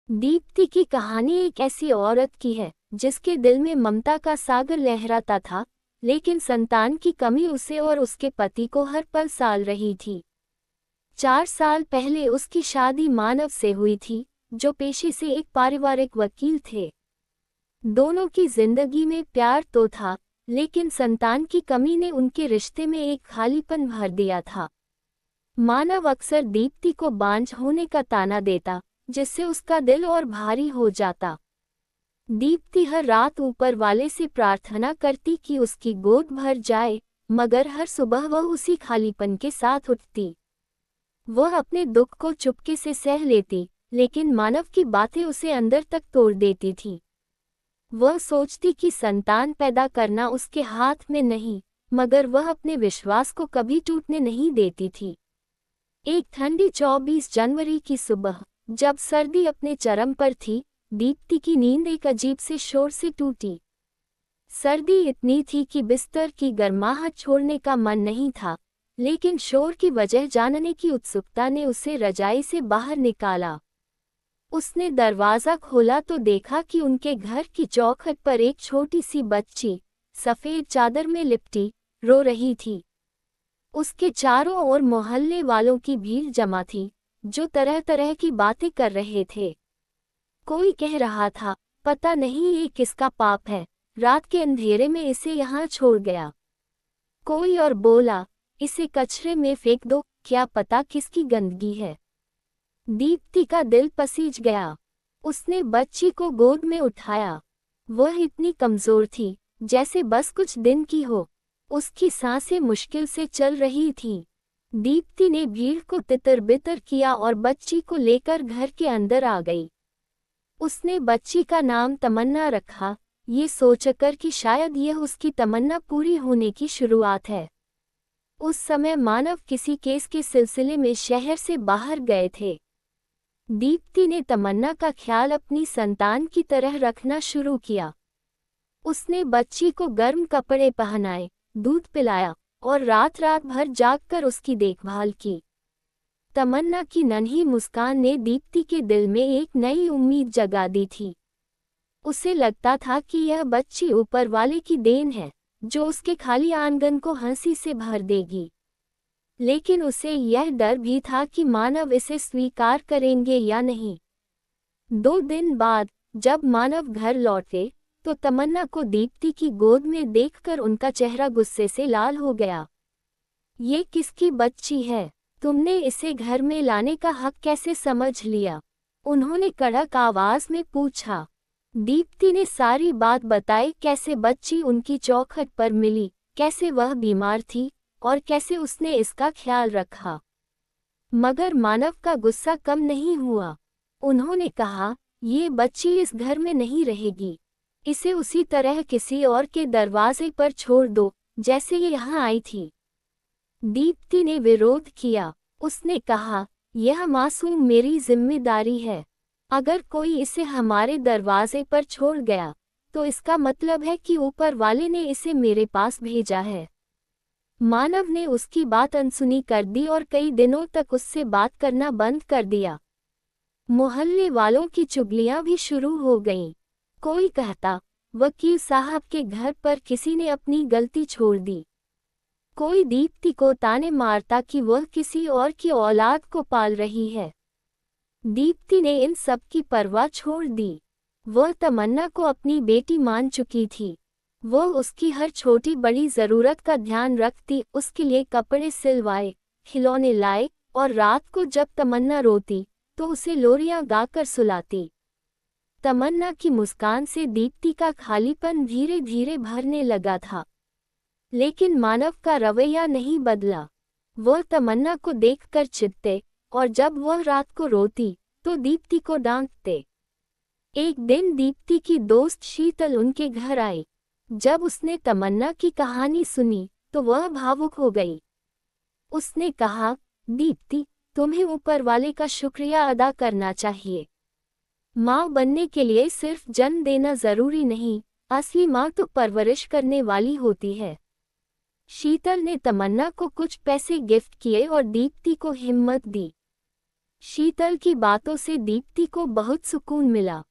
दीप्ति की कहानी एक ऐसी औरत की है जिसके दिल में ममता का सागर लहराता था, लेकिन संतान की कमी उसे और उसके पति को हर पल साल रही थी। 4 साल पहले उसकी शादी मानव से हुई थी, जो पेशे से एक पारिवारिक वकील थे। दोनों की जिंदगी में प्यार तो था, लेकिन संतान की कमी ने उनके रिश्ते में एक खालीपन भर दिया था। मानव अक्सर दीप्ति को बांझ होने का ताना देता, जिससे उसका दिल और भारी हो जाता। दीप्ति हर रात ऊपर वाले से प्रार्थना करती कि उसकी गोद भर जाए, मगर हर सुबह वह उसी खालीपन के साथ उठती। वह अपने दुख को चुपके से सह लेती, लेकिन मानव की बातें उसे अंदर तक तोड़ देती थी। वह सोचती कि संतान पैदा करना उसके हाथ में नहीं, मगर वह अपने विश्वास को कभी टूटने नहीं देती थी। एक ठंडी 24 जनवरी की सुबह, जब सर्दी अपने चरम पर थी, दीप्ति की नींद एक अजीब से शोर से टूटी। सर्दी इतनी थी कि बिस्तर की गर्माहट छोड़ने का मन नहीं था, लेकिन शोर की वजह जानने की उत्सुकता ने उसे रजाई से बाहर निकाला। उसने दरवाज़ा खोला तो देखा कि उनके घर की चौखट पर एक छोटी सी बच्ची, सफ़ेद चादर में लिपटी, रो रही थी। उसके चारों ओर मोहल्ले वालों की भीड़ जमा थी, जो तरह तरह की बातें कर रहे थे। कोई कह रहा था, पता नहीं ये किसका पाप है, रात के अंधेरे में इसे यहाँ छोड़ गया। कोई और बोला, इसे कचरे में फेंक दो, क्या पता किसकी गंदगी है। दीप्ति का दिल पसीज गया। उसने बच्ची को गोद में उठाया। वह इतनी कमजोर थी, जैसे बस कुछ दिन की हो। उसकी सांसें मुश्किल से चल रही थीं। दीप्ति ने भीड़ को तितर-बितर किया और बच्ची को लेकर घर के अंदर आ गई। उसने बच्ची का नाम तमन्ना रखा, ये सोचकर कि शायद यह उसकी तमन्ना पूरी होने की शुरुआत है। उस समय मानव किसी केस के सिलसिले में शहर से बाहर गए थे। दीप्ति ने तमन्ना का ख्याल अपनी संतान की तरह रखना शुरू किया। उसने बच्ची को गर्म कपड़े पहनाए, दूध पिलाया और रात रात भर जागकर उसकी देखभाल की। तमन्ना की नन्ही मुस्कान ने दीप्ति के दिल में एक नई उम्मीद जगा दी थी। उसे लगता था कि यह बच्ची ऊपर वाले की देन है, जो उसके खाली आंगन को हंसी से भर देगी। लेकिन उसे यह डर भी था कि मानव इसे स्वीकार करेंगे या नहीं। 2 दिन बाद, जब मानव घर लौटे, तो तमन्ना को दीप्ति की गोद में देखकर उनका चेहरा गुस्से से लाल हो गया। ये किसकी बच्ची है? तुमने इसे घर में लाने का हक कैसे समझ लिया? उन्होंने कड़क आवाज में पूछा। दीप्ति ने सारी बात बताई, कैसे बच्ची उनकी चौखट पर मिली, कैसे वह बीमार थी और कैसे उसने इसका ख्याल रखा। मगर मानव का गुस्सा कम नहीं हुआ। उन्होंने कहा, ये बच्ची इस घर में नहीं रहेगी। इसे उसी तरह किसी और के दरवाजे पर छोड़ दो, जैसे ये यहाँ आई थी। दीप्ति ने विरोध किया। उसने कहा, यह मासूम मेरी जिम्मेदारी है। अगर कोई इसे हमारे दरवाजे पर छोड़ गया, तो इसका मतलब है कि ऊपर वाले ने इसे मेरे पास भेजा है। मानव ने उसकी बात अनसुनी कर दी और कई दिनों तक उससे बात करना बंद कर दिया। मोहल्ले वालों की चुगलियां भी शुरू हो गईं। कोई कहता, वकील साहब के घर पर किसी ने अपनी गलती छोड़ दी। कोई दीप्ति को ताने मारता कि वह किसी और की औलाद को पाल रही है। दीप्ति ने इन सब की परवाह छोड़ दी। वह तमन्ना को अपनी बेटी मान चुकी थी। वह उसकी हर छोटी बड़ी ज़रूरत का ध्यान रखती, उसके लिए कपड़े सिलवाए, खिलौने लाए और रात को जब तमन्ना रोती, तो उसे लोरियां गाकर सुलाती। तमन्ना की मुस्कान से दीप्ति का खालीपन धीरे धीरे भरने लगा था। लेकिन मानव का रवैया नहीं बदला। वह तमन्ना को देखकर चिढ़ते और जब वह रात को रोती, तो दीप्ति को डांटते। एक दिन दीप्ति की दोस्त शीतल उनके घर आई। जब उसने तमन्ना की कहानी सुनी, तो वह भावुक हो गई। उसने कहा, दीप्ति, तुम्हें ऊपर वाले का शुक्रिया अदा करना चाहिए। माँ बनने के लिए सिर्फ जन्म देना जरूरी नहीं, असली माँ तो परवरिश करने वाली होती है। शीतल ने तमन्ना को कुछ पैसे गिफ्ट किए और दीप्ति को हिम्मत दी। शीतल की बातों से दीप्ति को बहुत सुकून मिला।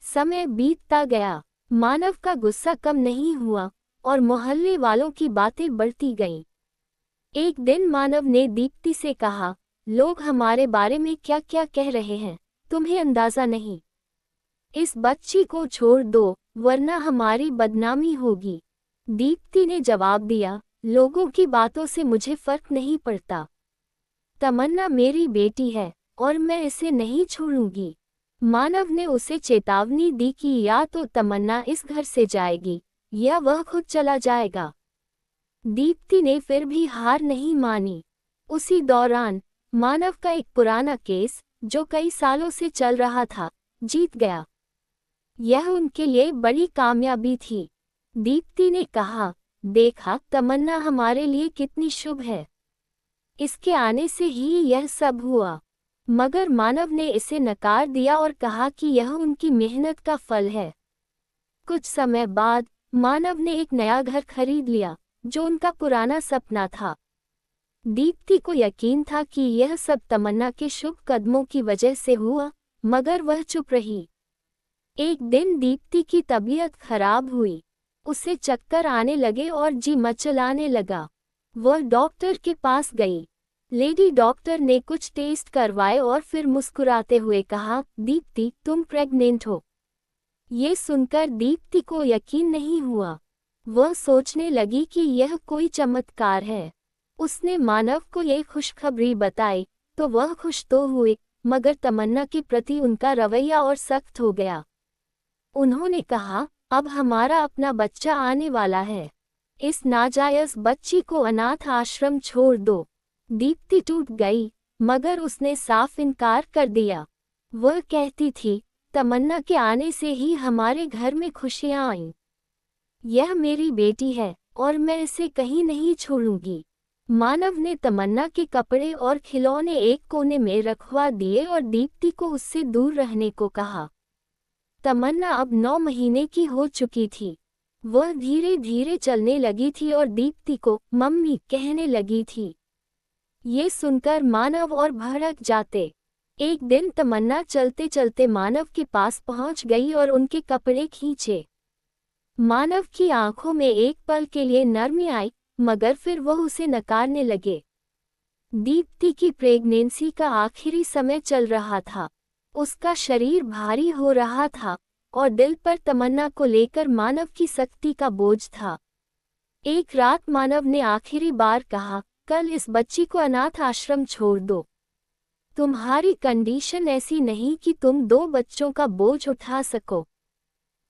समय बीतता गया, मानव का गुस्सा कम नहीं हुआ और मोहल्ले वालों की बातें बढ़ती गईं। एक दिन मानव ने दीप्ति से कहा, लोग हमारे बारे में क्या क्या कह रहे हैं, तुम्हें अंदाजा नहीं। इस बच्ची को छोड़ दो, वरना हमारी बदनामी होगी। दीप्ति ने जवाब दिया, लोगों की बातों से मुझे फर्क नहीं पड़ता। तमन्ना मेरी बेटी है और मैं इसे नहीं छोड़ूंगी। मानव ने उसे चेतावनी दी कि या तो तमन्ना इस घर से जाएगी या वह खुद चला जाएगा। दीप्ति ने फिर भी हार नहीं मानी। उसी दौरान मानव का एक पुराना केस, जो कई सालों से चल रहा था, जीत गया। यह उनके लिए बड़ी कामयाबी थी। दीप्ति ने कहा, देखा तमन्ना हमारे लिए कितनी शुभ है। इसके आने से ही यह सब हुआ। मगर मानव ने इसे नकार दिया और कहा कि यह उनकी मेहनत का फल है। कुछ समय बाद मानव ने एक नया घर खरीद लिया, जो उनका पुराना सपना था। दीप्ति को यकीन था कि यह सब तमन्ना के शुभ कदमों की वजह से हुआ, मगर वह चुप रही। एक दिन दीप्ति की तबीयत खराब हुई। उसे चक्कर आने लगे और जी मचलाने लगा। वह डॉक्टर के पास गई। लेडी डॉक्टर ने कुछ टेस्ट करवाए और फिर मुस्कुराते हुए कहा, दीप्ति तुम प्रेग्नेंट हो। ये सुनकर दीप्ति को यकीन नहीं हुआ। वह सोचने लगी कि यह कोई चमत्कार है। उसने मानव को यह खुशखबरी बताई तो वह खुश तो हुए, मगर तमन्ना के प्रति उनका रवैया और सख्त हो गया। उन्होंने कहा, अब हमारा अपना बच्चा आने वाला है। इस नाजायज बच्ची को अनाथ आश्रम छोड़ दो। दीप्ति टूट गई, मगर उसने साफ इनकार कर दिया। वह कहती थी, तमन्ना के आने से ही हमारे घर में खुशियां आईं। यह मेरी बेटी है और मैं इसे कहीं नहीं छोड़ूंगी। मानव ने तमन्ना के कपड़े और खिलौने एक कोने में रखवा दिए और दीप्ति को उससे दूर रहने को कहा। तमन्ना अब 9 महीने की हो चुकी थी। वह धीरे धीरे चलने लगी थी और दीप्ति को मम्मी कहने लगी थी। ये सुनकर मानव और भड़क जाते। एक दिन तमन्ना चलते चलते मानव के पास पहुंच गई और उनके कपड़े खींचे। मानव की आंखों में एक पल के लिए नरमी आई, मगर फिर वह उसे नकारने लगे। दीप्ति की प्रेगनेंसी का आखिरी समय चल रहा था। उसका शरीर भारी हो रहा था और दिल पर तमन्ना को लेकर मानव की सख्ती का बोझ था। एक रात मानव ने आखिरी बार कहा, कल इस बच्ची को अनाथ आश्रम छोड़ दो। तुम्हारी कंडीशन ऐसी नहीं कि तुम 2 बच्चों का बोझ उठा सको।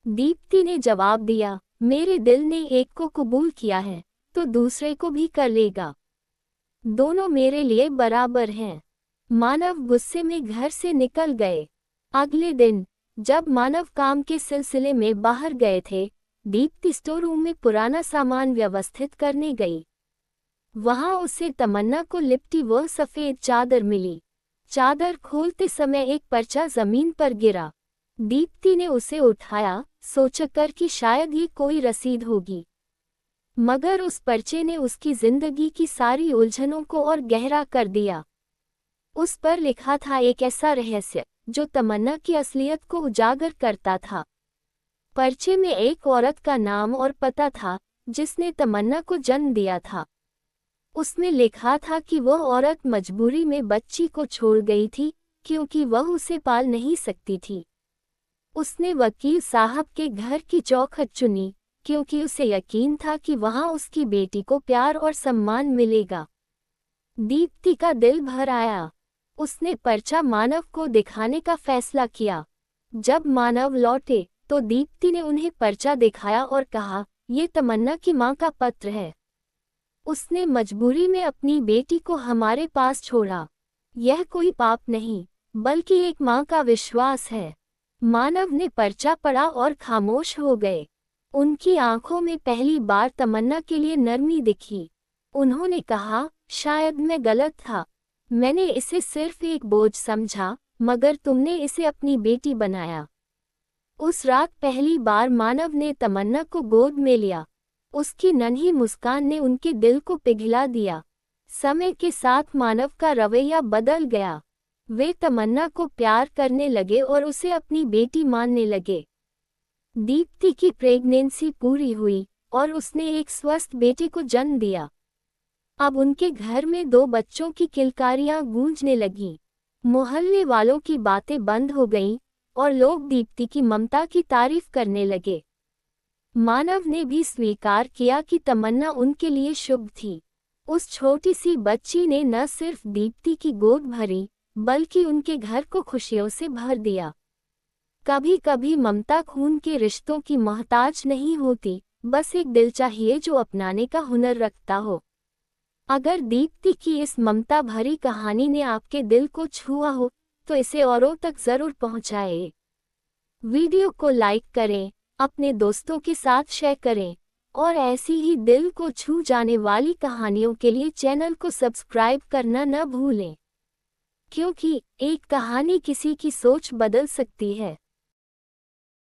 दीप्ति ने जवाब दिया, मेरे दिल ने एक को कबूल किया है तो दूसरे को भी कर लेगा। दोनों मेरे लिए बराबर हैं। मानव गुस्से में घर से निकल गए। अगले दिन जब मानव काम के सिलसिले में बाहर गए थे, दीप्ति स्टोर रूम में पुराना सामान व्यवस्थित करने गई। वहां उसे तमन्ना को लिपटी वह सफेद चादर मिली। चादर खोलते समय एक पर्चा जमीन पर गिरा। दीप्ति ने उसे उठाया, सोचकर कि शायद ये कोई रसीद होगी। मगर उस पर्चे ने उसकी जिंदगी की सारी उलझनों को और गहरा कर दिया। उस पर लिखा था एक ऐसा रहस्य जो तमन्ना की असलियत को उजागर करता था। पर्चे में एक औरत का नाम और पता था जिसने तमन्ना को जन्म दिया था। उसमें लिखा था कि वह औरत मजबूरी में बच्ची को छोड़ गई थी क्योंकि वह उसे पाल नहीं सकती थी। उसने वकील साहब के घर की चौखट चुनी क्योंकि उसे यकीन था कि वहां उसकी बेटी को प्यार और सम्मान मिलेगा। दीप्ति का दिल भर आया। उसने पर्चा मानव को दिखाने का फैसला किया। जब मानव लौटे तो दीप्ति ने उन्हें पर्चा दिखाया और कहा, ये तमन्ना की मां का पत्र है। उसने मजबूरी में अपनी बेटी को हमारे पास छोड़ा। यह कोई पाप नहीं, बल्कि एक मां का विश्वास है। मानव ने पर्चा पढ़ा और खामोश हो गए। उनकी आंखों में पहली बार तमन्ना के लिए नरमी दिखी। उन्होंने कहा, शायद मैं गलत था। मैंने इसे सिर्फ एक बोझ समझा, मगर तुमने इसे अपनी बेटी बनाया। उस रात पहली बार मानव ने तमन्ना को गोद में लिया। उसकी नन्ही मुस्कान ने उनके दिल को पिघला दिया। समय के साथ मानव का रवैया बदल गया। वे तमन्ना को प्यार करने लगे और उसे अपनी बेटी मानने लगे। दीप्ति की प्रेगनेंसी पूरी हुई और उसने एक स्वस्थ बेटे को जन्म दिया। अब उनके घर में 2 बच्चों की किलकारियां गूंजने लगीं। मोहल्ले वालों की बातें बंद हो गईं और लोग दीप्ति की ममता की तारीफ करने लगे। मानव ने भी स्वीकार किया कि तमन्ना उनके लिए शुभ थी। उस छोटी सी बच्ची ने न सिर्फ दीप्ति की गोद भरी, बल्कि उनके घर को खुशियों से भर दिया। कभी कभी ममता खून के रिश्तों की मोहताज नहीं होती, बस एक दिल चाहिए जो अपनाने का हुनर रखता हो। अगर दीप्ति की इस ममता भरी कहानी ने आपके दिल को छुआ हो, तो इसे औरों तक जरूर पहुंचाएं। वीडियो को लाइक करें, अपने दोस्तों के साथ शेयर करें और ऐसी ही दिल को छू जाने वाली कहानियों के लिए चैनल को सब्सक्राइब करना न भूलें, क्योंकि एक कहानी किसी की सोच बदल सकती है।